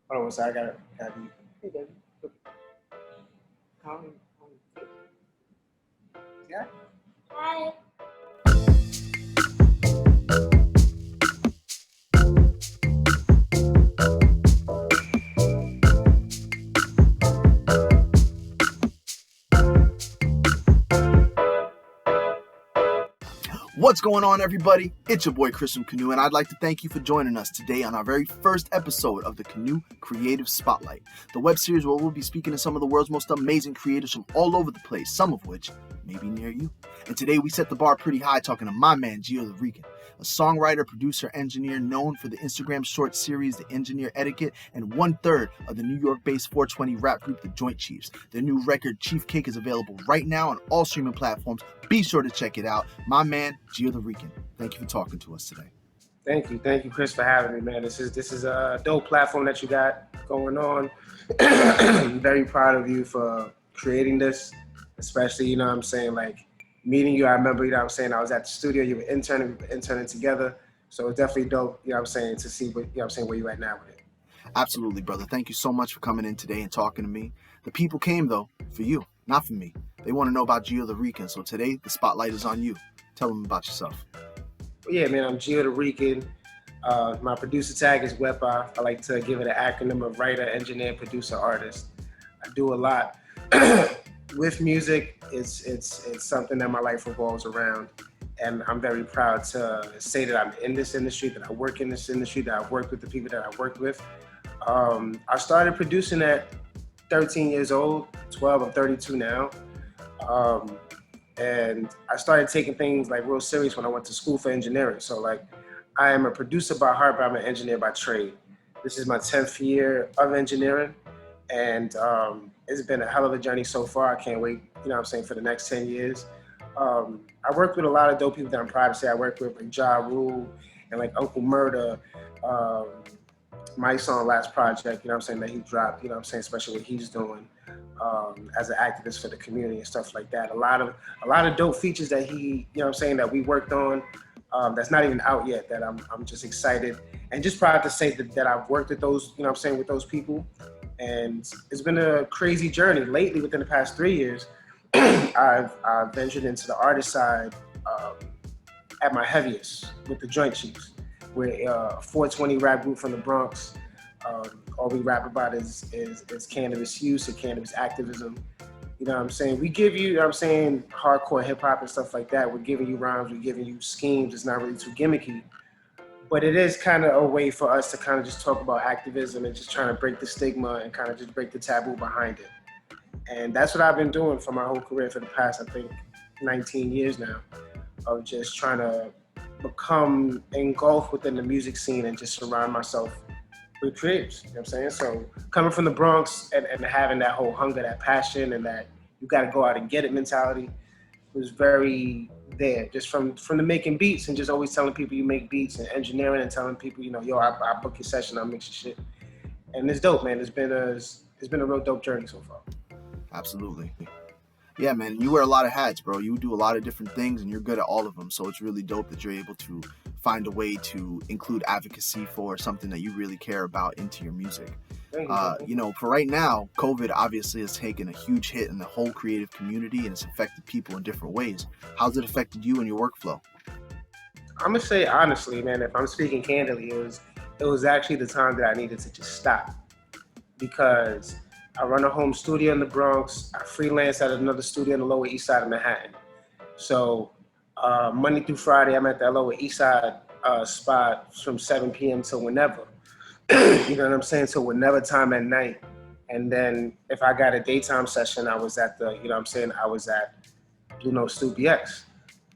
Hold on one second, gotta be. Hey, baby. Calm. Yeah. Hi. What's going on, everybody? It's your boy Chris from Canoe, and I'd like to thank you for joining us today on our very first episode of the Canoe Creative Spotlight, the web series where we'll be speaking to some of the world's most amazing creators from all over the place, some of which may be near you. And today we set the bar pretty high talking to my man, Geo The Rican, a songwriter, producer, engineer known for the Instagram short series The Engineer Etiquette and 1/3 of the New York-based 420 rap group The Joint Cheefs. Their new record, Chief Cake, is available right now on all streaming platforms. Be sure to check it out. My man, Geo The Rican. Thank you for talking to us today. Thank you, Chris, for having me, man. This is a dope platform that you got going on. I'm very proud of you for creating this, especially, you know what I'm saying, like meeting you. I remember, you know what I'm saying, I was at the studio, you were interning together. So it's definitely dope, you know what I'm saying, to see what, you know what I'm saying, where you at now with it. Absolutely, brother. Thank you so much for coming in today and talking to me. The people came, though, for you, not for me. They want to know about Geo The Rican, so today the spotlight is on you. Tell them about yourself. Well, yeah, man, I'm Geo The Rican. My producer tag is WEPA. I like to give it an acronym of writer, engineer, producer, artist. I do a lot with music. It's something that my life revolves around, and I'm very proud to say that I'm in this industry, that I work in this industry, that I've worked with the people that I've worked with. I started producing at 13 years old, 12, I'm 32 now. And I started taking things like real serious when I went to school for engineering. So like, I am a producer by heart, but I'm an engineer by trade. This is my 10th year of engineering, and it's been a hell of a journey so far. I can't wait, you know what I'm saying, for the next 10 years. I worked with a lot of dope people that I'm proud to say I worked with, like Ja Rule and like Uncle Murda, my song Last Project, you know what I'm saying, that he dropped, you know what I'm saying, especially what he's doing as an activist for the community and stuff like that. A lot of dope features that he, you know what I'm saying, that we worked on that's not even out yet, that I'm just excited and just proud to say that I've worked with those, you know what I'm saying, with those people. And it's been a crazy journey. Lately, within the past 3 years, I've ventured into the artist side at my heaviest with the Joint Cheefs. We're a 420 rap group from the Bronx. All we rap about is cannabis use and cannabis activism. You know what I'm saying? We give you know what I'm saying, hardcore hip hop and stuff like that. We're giving you rhymes, we're giving you schemes. It's not really too gimmicky. But it is kind of a way for us to kind of just talk about activism and just trying to break the stigma and kind of just break the taboo behind it. And that's what I've been doing for my whole career for the past, I think, 19 years now, of just trying to become engulfed within the music scene and just surround myself with creatives, you know what I'm saying? So coming from the Bronx and having that whole hunger, that passion, and that you got to go out and get it mentality was very there, just from the making beats and just always telling people you make beats and engineering and telling people, you know, yo, I book your session, I'll mix your shit. And it's dope, man. It's been a real dope journey so far. Absolutely. Yeah, man, you wear a lot of hats, bro. You do a lot of different things, and you're good at all of them. So it's really dope that you're able to find a way to include advocacy for something that you really care about into your music. You know, for right now, COVID obviously has taken a huge hit in the whole creative community, and it's affected people in different ways. How's it affected you and your workflow? I'm gonna say honestly, man, if I'm speaking candidly, it was actually the time that I needed to just stop, because I run a home studio in the Bronx. I freelance at another studio in the Lower East Side of Manhattan. So Monday through Friday, I'm at that Lower East Side spot from 7 p.m. till whenever. You know what I'm saying? Till whenever time at night. And then if I got a daytime session, I was at you know what I'm saying, I was at Blue Note Studio X.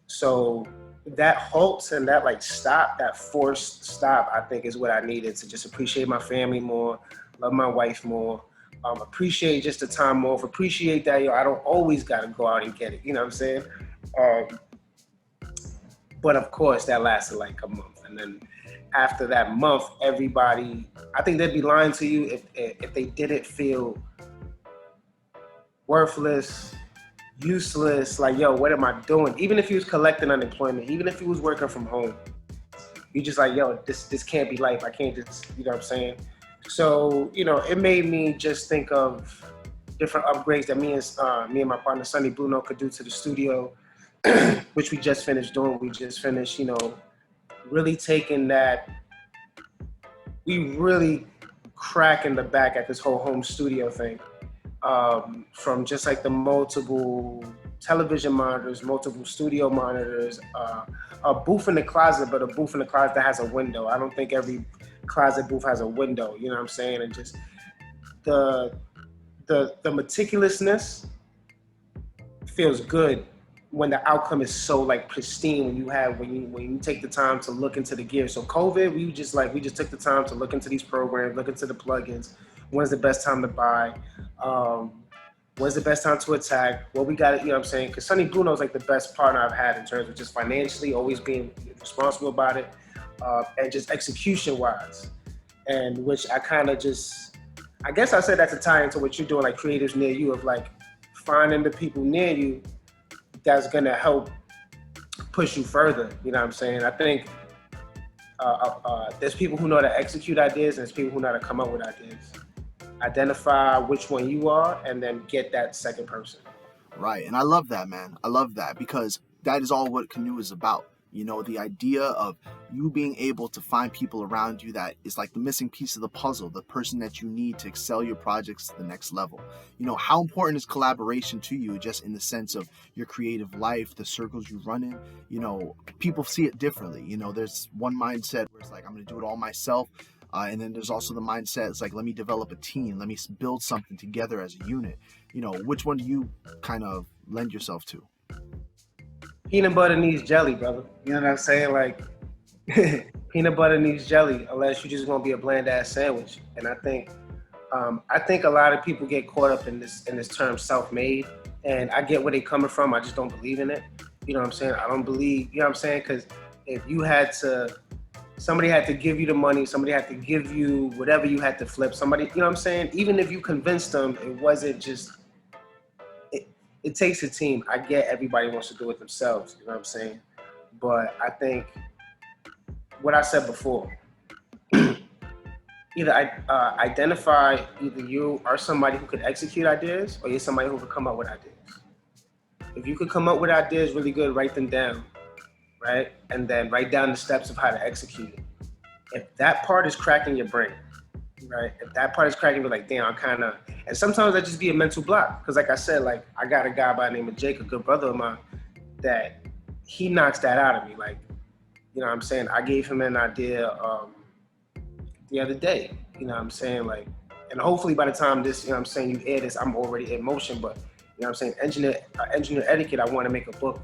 So that halt and that like stop, that forced stop, I think is what I needed to just appreciate my family more, love my wife more. Appreciate just the time off, appreciate that, yo, I don't always gotta go out and get it, you know what I'm saying? But of course that lasted like a month. And then after that month, everybody, I think they'd be lying to you if they didn't feel worthless, useless, like, yo, what am I doing? Even if he was collecting unemployment, even if he was working from home, you just like, yo, this can't be life. I can't just, you know what I'm saying? So, it made me just think of different upgrades that me and my partner Sonny could do to the studio, which we just finished doing. We just finished, really taking that. We really cracking the back at this whole home studio thing. From just like the multiple television monitors, multiple studio monitors, a booth in the closet, but a booth in the closet that has a window. I don't think every closet booth has a window. You know what I'm saying? And just the the meticulousness feels good when the outcome is so like pristine when you take the time to look into the gear. So COVID, we just took the time to look into these programs, look into the plugins. When's the best time to buy? When's the best time to attack? What we got, you know what I'm saying? Because Sonny Bruno is like the best partner I've had in terms of just financially, always being responsible about it, and just execution wise. And which I kind of just, I guess I said that to tie into what you're doing, like creatives near you, of like finding the people near you that's gonna help push you further. You know what I'm saying? I think there's people who know how to execute ideas, and there's people who know how to come up with ideas. Identify which one you are, and then get that second person. Right. And I love that, man. I love that because that is all what Canoe is about. The idea of you being able to find people around you that is like the missing piece of the puzzle, the person that you need to excel your projects to the next level. How important is collaboration to you just in the sense of your creative life, the circles you run in? People see it differently. There's one mindset where it's like, I'm going to do it all myself. And then there's also the mindset, it's like, let me develop a team, let me build something together as a unit. Which one do you kind of lend yourself to? Peanut butter needs jelly, brother. You know what I'm saying? Like, peanut butter needs jelly, unless you're just gonna be a bland ass sandwich. And I think a lot of people get caught up in this term self-made, and I get where they're coming from. I just don't believe in it. You know what I'm saying? I don't believe. You know what I'm saying? Because if somebody had to give you the money, somebody had to give you whatever you had to flip. Somebody, you know what I'm saying? Even if you convinced them, it wasn't just. It takes a team. I get everybody wants to do it themselves, you know what I'm saying? But I think what I said before, either identify either you are somebody who could execute ideas, or you're somebody who could come up with ideas. If you could come up with ideas really good, write them down, right? And then write down the steps of how to execute it. If that part is cracking your brain, right? If that part is cracking, you're like, damn, I'm kind of, and sometimes that just be a mental block. Because like I said, like I got a guy by the name of Jake, a good brother of mine, that he knocks that out of me. Like, you know what I'm saying? I gave him an idea the other day, you know what I'm saying? Like, and hopefully by the time this, you know what I'm saying, you air this, I'm already in motion. But, you know what I'm saying? Engineer etiquette, I want to make a book,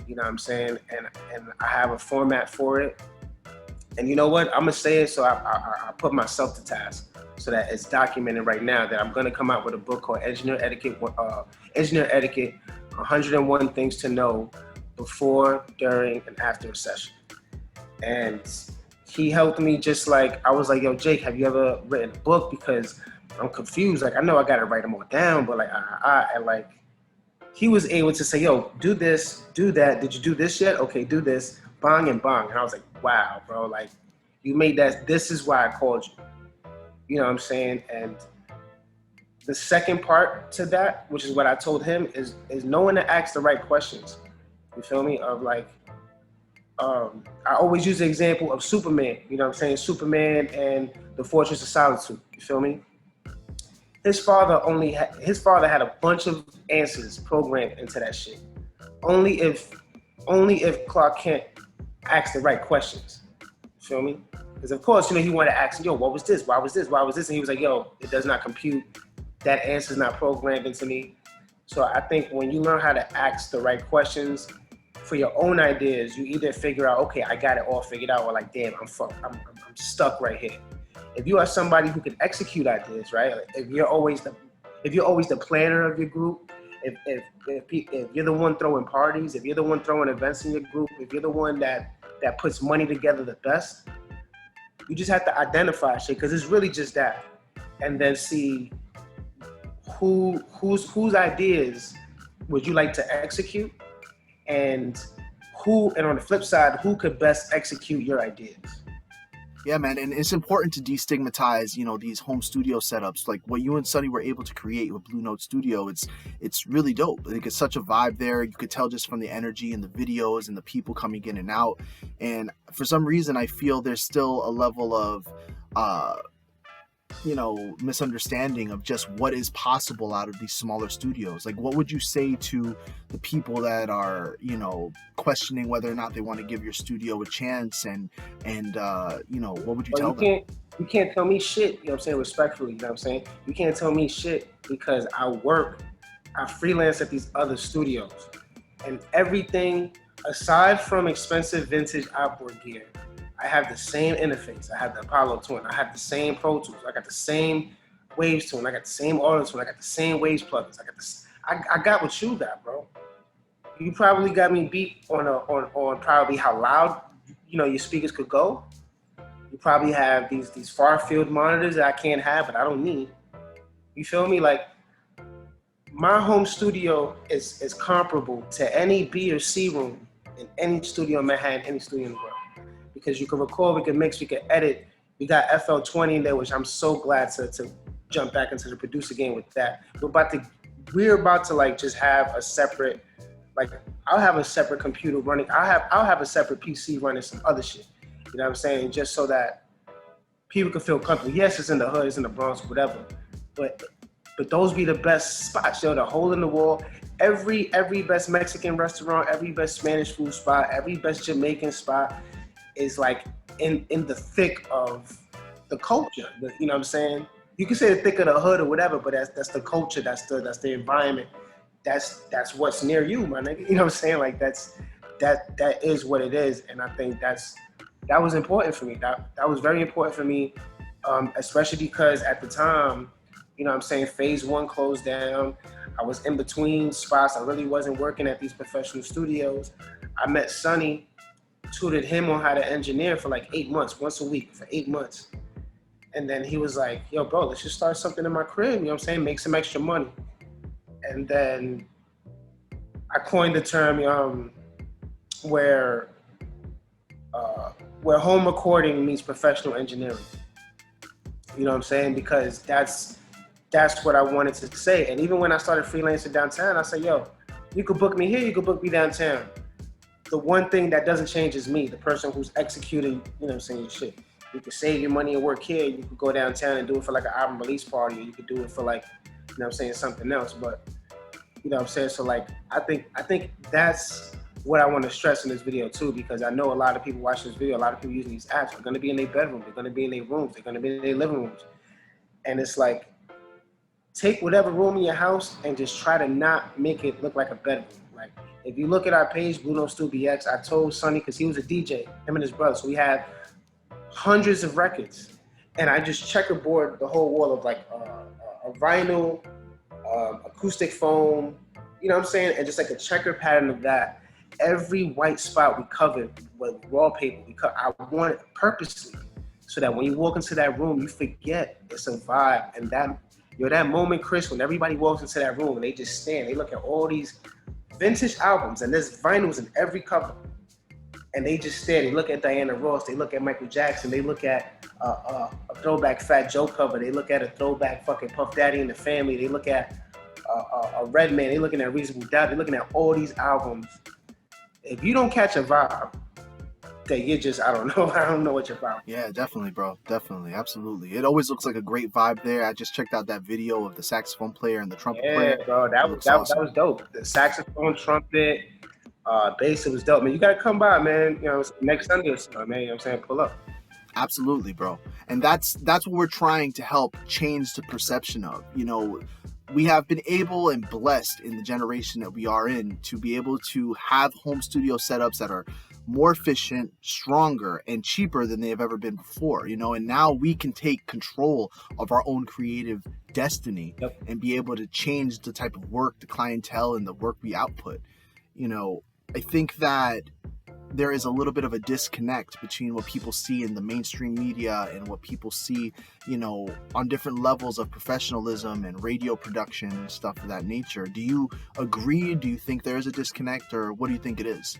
you know what I'm saying? And I have a format for it. And you know what? I'm gonna say it, so I put myself to task, so that it's documented right now that I'm gonna come out with a book called Engineer Etiquette. 101 Things to Know Before, During, and After a Session. And he helped me. Just like I was like, yo, Jake, have you ever written a book? Because I'm confused. Like I know I gotta write them all down, but like and like he was able to say, yo, do this, do that. Did you do this yet? Okay, do this. Bang and bang. And I was like, wow, bro, like you made that. This is why I called you. You know what I'm saying? And the second part to that, which is what I told him, is knowing to ask the right questions. You feel me? Of like, I always use the example of Superman. You know what I'm saying? Superman and the Fortress of Solitude. You feel me? His father had a bunch of answers programmed into that shit. Only if Clark Kent asked the right questions. You feel me? Because of course, he wanted to ask, yo, what was this? Why was this? Why was this? And he was like, yo, it does not compute. That answer's not programmed into me. So I think when you learn how to ask the right questions for your own ideas, you either figure out, okay, I got it all figured out, or like, damn, I'm stuck right here. If you are somebody who can execute ideas, right? If you're always the planner of your group, if you're the one throwing parties, if you're the one throwing events in your group, if you're the one that puts money together the best, you just have to identify shit, because it's really just that, and then see whose ideas would you like to execute, and on the flip side, who could best execute your ideas. Yeah, man, and it's important to destigmatize, these home studio setups, like what you and Sonny were able to create with Blue Note Studio. It's really dope. Like, it's such a vibe there. You could tell just from the energy and the videos and the people coming in and out. And for some reason, I feel there's still a level of uh, misunderstanding of just what is possible out of these smaller studios. Like, what would you say to the people that are, questioning whether or not they want to give your studio a chance, and what would you tell them? You can't tell me shit, you know what I'm saying, respectfully, you know what I'm saying? You can't tell me shit because I freelance at these other studios, and everything aside from expensive vintage outboard gear, I have the same interface. I have the Apollo Twin. I have the same Pro Tools. I got the same Waves Tune. I got the same Auto Tune. I got the same Waves plugins. I got what you got, bro. You probably got me beat on probably how loud your speakers could go. You probably have these far field monitors that I can't have, but I don't need. You feel me? Like, my home studio is comparable to any B or C room in any studio in Manhattan, any studio in the world. Because you can record, we can mix, we can edit. We got FL20 in there, which I'm so glad to jump back into the producer game with that. We're about to like just have a separate, like, I'll have a separate computer running. I'll have a separate PC running some other shit. You know what I'm saying? Just so that people can feel comfortable. Yes, it's in the hood, it's in the Bronx, whatever. But those be the best spots, the hole in the wall. Every best Mexican restaurant, every best Spanish food spot, every best Jamaican spot is like in the thick of the culture. You know what I'm saying? You can say the thick of the hood or whatever, but that's the culture, that's the environment. That's what's near you, my nigga. You know what I'm saying? Like, that is what it is. And I think that was important for me. That was very important for me, especially because at the time, you know what I'm saying, phase 1 closed down. I was in between spots. I really wasn't working at these professional studios. I met Sonny, tutored him on how to engineer for like 8 months, once a week for 8 months. And then he was like, yo, bro, let's just start something in my crib, you know what I'm saying? Make some extra money. And then I coined the term where home recording meets professional engineering. You know what I'm saying? Because that's what I wanted to say. And even when I started freelancing downtown, I said, yo, you could book me here, you could book me downtown. The one thing that doesn't change is me, the person who's executing, you know what I'm saying, your shit. You could save your money and work here. You could go downtown and do it for like an album release party, or you could do it for like, you know what I'm saying, something else. But, you know what I'm saying? So like, I think that's what I want to stress in this video too, because I know a lot of people watching this video, a lot of people using these apps are going to be in their bedroom, they're going to be in their rooms, they're going to be in their living rooms. And it's like, take whatever room in your house and just try to not make it look like a bedroom. Like, if you look at our page, Blue Note Studio BX, I told Sonny, because he was a DJ, him and his brother, so we had hundreds of records. And I just checkerboard the whole wall of like a vinyl, acoustic foam, you know what I'm saying? And just like a checker pattern of that. Every white spot we covered with wallpaper. I want it purposely so that when you walk into that room, you forget it's a vibe. And that moment, Chris, when everybody walks into that room and they just stand, they look at all these vintage albums and there's vinyls in every cover. And they just stare, they look at Diana Ross, they look at Michael Jackson, they look at a throwback Fat Joe cover, they look at a throwback fucking Puff Daddy and the Family, they look at a Redman, they looking at Reasonable Doubt, they're looking at all these albums. If you don't catch a vibe, then you're just, I don't know what your vibe is. Yeah, definitely, bro. Definitely. Absolutely. It always looks like a great vibe there. I just checked out that video of the saxophone player and the trumpet player. Yeah, bro, that was dope. The saxophone, trumpet, bass, it was dope. Man, you gotta come by, man. You know, next Sunday or something, man. You know what I'm saying? Pull up. Absolutely, bro. And that's what we're trying to help change the perception of. We have been able and blessed in the generation that we are in to be able to have home studio setups that are more efficient, stronger, and cheaper than they have ever been before, and now we can take control of our own creative destiny. Yep. And be able to change the type of work, the clientele, and the work we output. I think that there is a little bit of a disconnect between what people see in the mainstream media and what people see, on different levels of professionalism and radio production and stuff of that nature. Do you agree? Do you think there is a disconnect, or what do you think it is?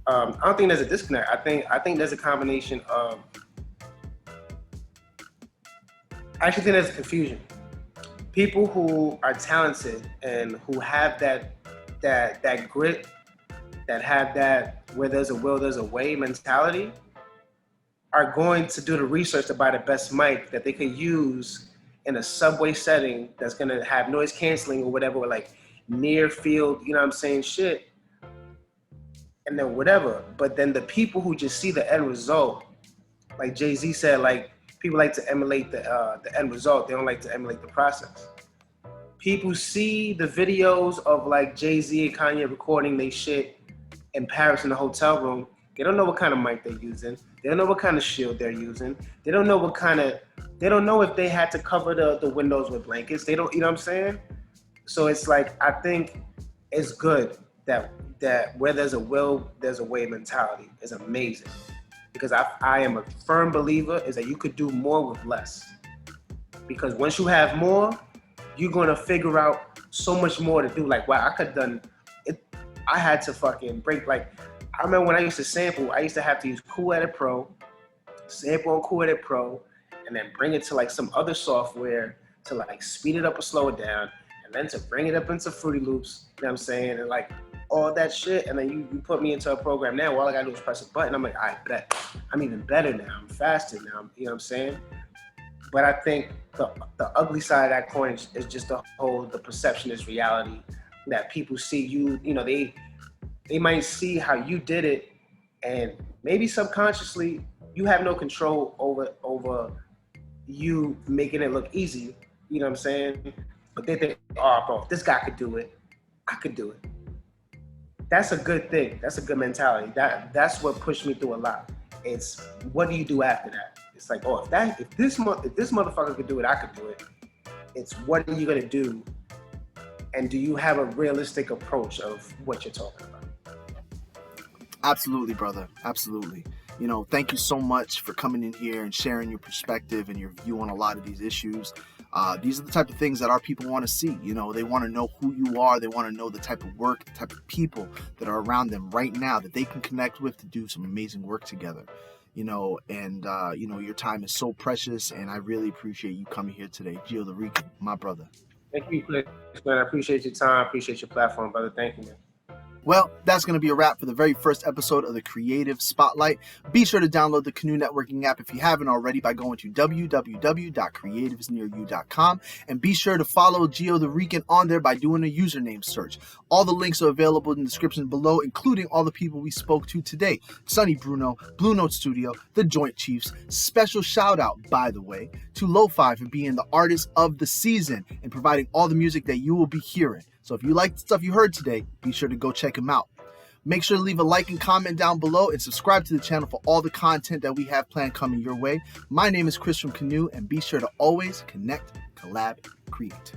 I don't think there's a disconnect. I think there's a combination of I actually think there's confusion. People who are talented and who have that grit, that have that where there's a will, there's a way mentality, are going to do the research to buy the best mic that they could use in a subway setting that's gonna have noise canceling or whatever, or like near field, you know what I'm saying, shit, and then whatever. But then the people who just see the end result, like Jay-Z said, like people like to emulate the end result. They don't like to emulate the process. People see the videos of like Jay-Z and Kanye recording they shit in Paris in the hotel room. They don't know what kind of mic they're using. They don't know what kind of shield they're using. They don't know they don't know if they had to cover the windows with blankets. They don't, you know what I'm saying? So it's like, I think it's good that where there's a will, there's a way mentality is amazing. Because I am a firm believer is that you could do more with less. Because once you have more, you're gonna figure out so much more to do. Like, wow, I could have done it. I had to fucking break, like, I remember when I used to sample, I used to have to use Cool Edit Pro, sample on Cool Edit Pro, and then bring it to like some other software to like speed it up or slow it down, and then to bring it up into Fruity Loops, you know what I'm saying? And like all that shit, and then you put me into a program now, all I gotta do is press a button. I'm like, I bet I'm even better now, I'm faster now, you know what I'm saying? But I think the ugly side of that coin is just the perception is reality, that people see you, you know, they might see how you did it, and maybe subconsciously you have no control over you making it look easy, you know what I'm saying? But they think, oh bro, if this guy could do it, I could do it. That's a good thing. That's a good mentality. That's what pushed me through a lot. It's what do you do after that? It's like, oh, if this motherfucker could do it, I could do it. It's what are you gonna do? And do you have a realistic approach of what you're talking about? Absolutely, brother. Absolutely. You know, thank you so much for coming in here and sharing your perspective and your view on a lot of these issues. These are the type of things that our people want to see. You know, they want to know who you are. They want to know the type of work, the type of people that are around them right now that they can connect with to do some amazing work together. You know, and, you know, your time is so precious, and I really appreciate you coming here today. Geo The Rican, my brother. Thank you, Chris, man. I appreciate your time. I appreciate your platform, brother. Thank you, man. Well, that's going to be a wrap for the very first episode of the Creative Spotlight. Be sure to download the Canoe Networking app if you haven't already by going to www.CreativesNearU.com, and be sure to follow Geo The Rican on there by doing a username search. All the links are available in the description below, including all the people we spoke to today. Sonny Bruno, Blue Note Studio, the Joint Cheefs. Special shout out, by the way, to LoPhi for being the artist of the season and providing all the music that you will be hearing. So if you like the stuff you heard today, be sure to go check him out. Make sure to leave a like and comment down below and subscribe to the channel for all the content that we have planned coming your way. My name is Chris from Canoe, and be sure to always connect, collab, create.